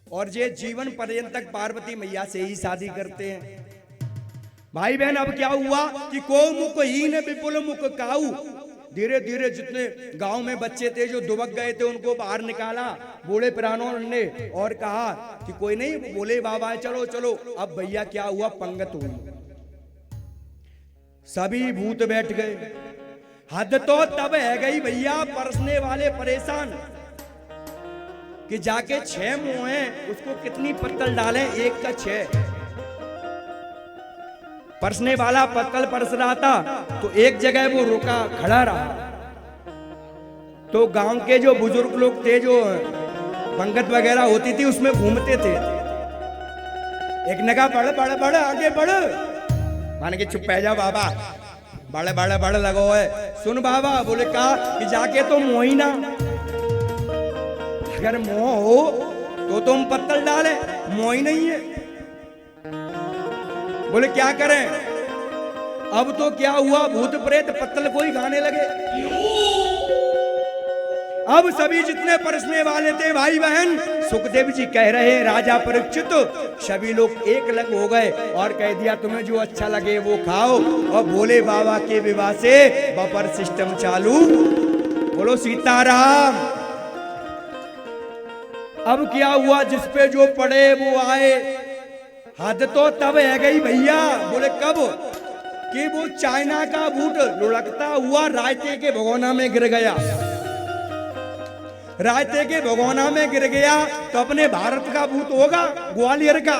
और ये जीवन पर्यंत तक पार्वती मैया से ही शादी करते हैं। भाई बहन अब क्या हुआ कि को मुख हीन विपुल मुख काऊ। धीरे धीरे जितने गांव में बच्चे थे जो दुबक गए थे उनको बाहर निकाला बूढ़े पुरानों ने और कहा कि कोई नहीं, बोले बाबा चलो चलो। अब भैया क्या हुआ, पंगत हुई। सभी भूत बैठ गए। हद तो तब है गई भैया, परसने वाले परेशान कि जाके 6 मुंह हैं, उसको कितनी पत्तल डालें, एक का 6। परसने वाला पत्तल परस रहा था तो एक जगह वो रुका, खड़ा रहा। तो गांव के जो बुजुर्ग लोग थे, जो पंगत वगैरह होती थी, उसमें घूमते थे। एक ने कहा बढ़ बढ़ बढ़ आगे बढ़, मान के चुप पह जा बाबा, बढ़ बढ़ बढ़ लगो है। सुन बाबा, बोले कहा कि जाके तो मोह ही ना, अगर मोह हो तो तुम पत्तल डाले, मोह ही नहीं है। बोले क्या करें? अब तो क्या हुआ, भूत प्रेत पत्तल को ही खाने लगे। अब सभी जितने परसने वाले थे भाई बहन, सुखदेव जी कह रहे राजा परीक्षित, सभी लोग एक लग हो गए और कह दिया तुम्हें जो अच्छा लगे वो खाओ। और भोले बाबा के विवाह से बफर सिस्टम चालू। बोलो सीताराम। अब क्या हुआ, जिस पे जो पड़े वो आए। हद तो तब है गई भैया। बोले कब? कि वो चाइना का बूट लुढ़कता हुआ रायते के भगोना में गिर गया। रायते के भगोना में गिर गया तो अपने भारत का भूत होगा, ग्वालियर का।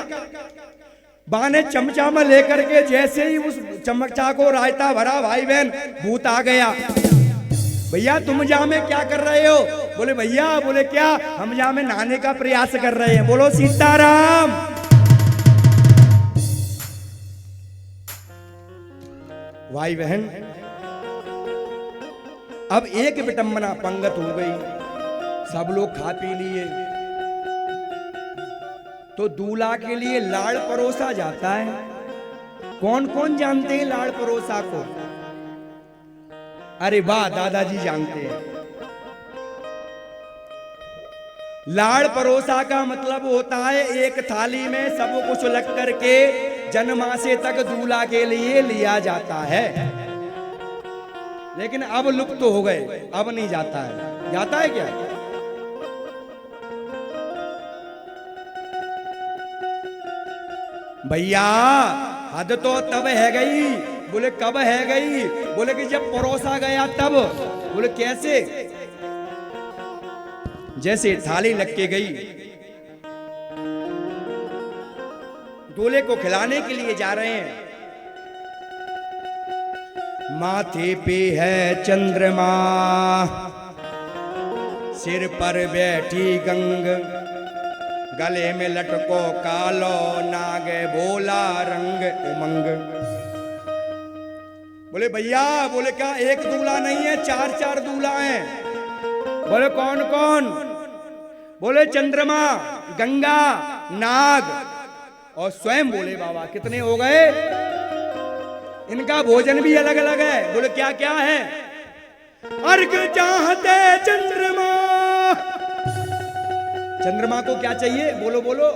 बाने चमचा में लेकर के जैसे ही उस चमचा को रायता भरा भाई बहन, भूत आ गया। भैया तुम जा में क्या कर रहे हो? बोले भैया, बोले क्या? हम जा में नहाने का प्रयास कर रहे हैं। बोलो सीताराम। भाई बहन, अब एक विटंबना पंगत हो गई, सब लोग खा पी लिए तो दूल्हा के लिए लाड़ परोसा जाता है। कौन कौन जानते हैं लाड़ परोसा को? अरे वाह, दादाजी जानते हैं। लाड़ परोसा का मतलब होता है एक थाली में सब कुछ लग करके जन्मासे तक दूल्हा के लिए लिया जाता है। लेकिन अब लुप्त हो गए, अब नहीं जाता है। जाता है क्या? भैया हद तो तब है गई। बोले कब है गई? बोले कि जब परोसा गया तब। बोले कैसे? जैसे थाली लग के गई, दूल्हे को खिलाने के लिए जा रहे हैं। माथे पे है चंद्रमा, सिर पर बैठी गंग, गले में लटको कालो नाग, बोला रंग उमंग। बोले भैया, बोले क्या एक दूल्हा नहीं है, 4 दूल्हा हैं। बोले कौन कौन? बोले चंद्रमा, गंगा, नाग और स्वयं बोले बाबा। कितने हो गए? इनका भोजन भी अलग अलग है। बोले क्या क्या है? अर्घ चाहते चंद्रमा। चंद्रमा को क्या चाहिए? बोलो बोलो।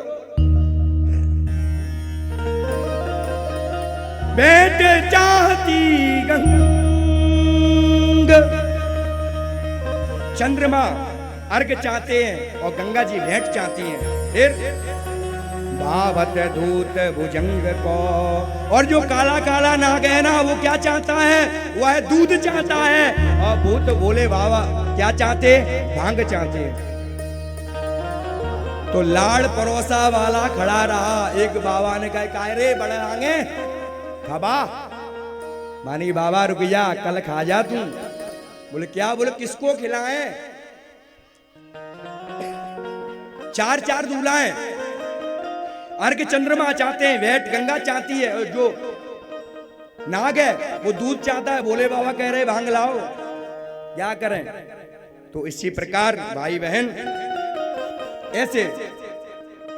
भेंट चाहती गंग। चंद्रमा अर्घ चाहते हैं और गंगा जी भेंट चाहती हैं। फिर भावत धूत भुजंग को, और जो काला काला नाग है ना, वो क्या चाहता है? वो है दूध चाहता है। और भूत बोले बाबा क्या चाहते? भांग चाहते। तो लाड़ परोसा वाला खड़ा रहा। एक बाबा ने कहा रे बड़े आगे खाबा। मानी बाबा रुक जा, कल खा जा तू। बोले क्या? बोले किसको खिलाएं? 4 दूल्हा हैं। अर्घ चंद्रमा चाहते हैं, भेंट गंगा चाहती है, और जो नाग है वो दूध चाहता है। बोले बाबा कह रहे भांग लाओ, क्या करें? तो इसी प्रकार भाई बहन ऐसे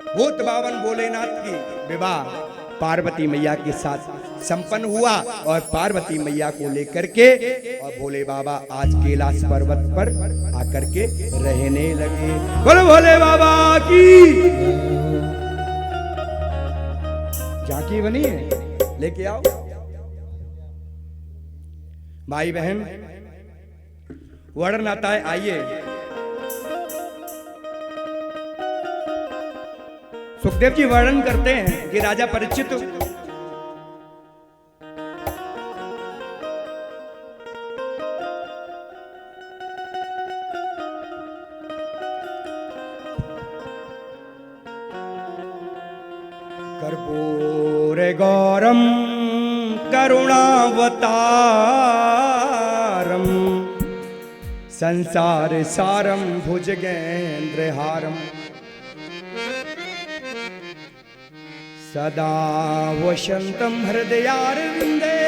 भूत बावन भोलेनाथ की विवाह पार्वती मैया के साथ संपन्न हुआ। और पार्वती मैया को लेकर के और भोले बाबा आज कैलाश पर्वत पर आकर के रहने लगे। बोलो भोले बाबा की झांकी बनी है, लेके आओ भाई बहन। वर्णन आता है, आइए। सुखदेव जी वर्णन करते हैं कि राजा परीक्षित गौरम करुणावतारम संसार सारम भुजगेंद्रहारम सदा वसंतम हृदयारविंदे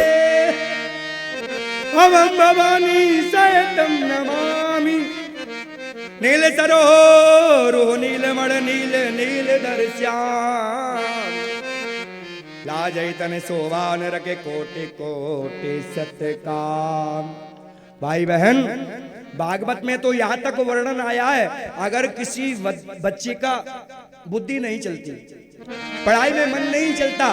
अवं भवानी सहितं नमामि नील सरोरुह नीलमण नील नीलधर श्याम लाजैतन शोभान रखे कोटि कोटि सतकाम। भाई बहन, भागवत में तो यहाँ तक वर्णन आया है, अगर किसी बच्चे का बुद्धि नहीं चलती, पढ़ाई में मन नहीं चलता,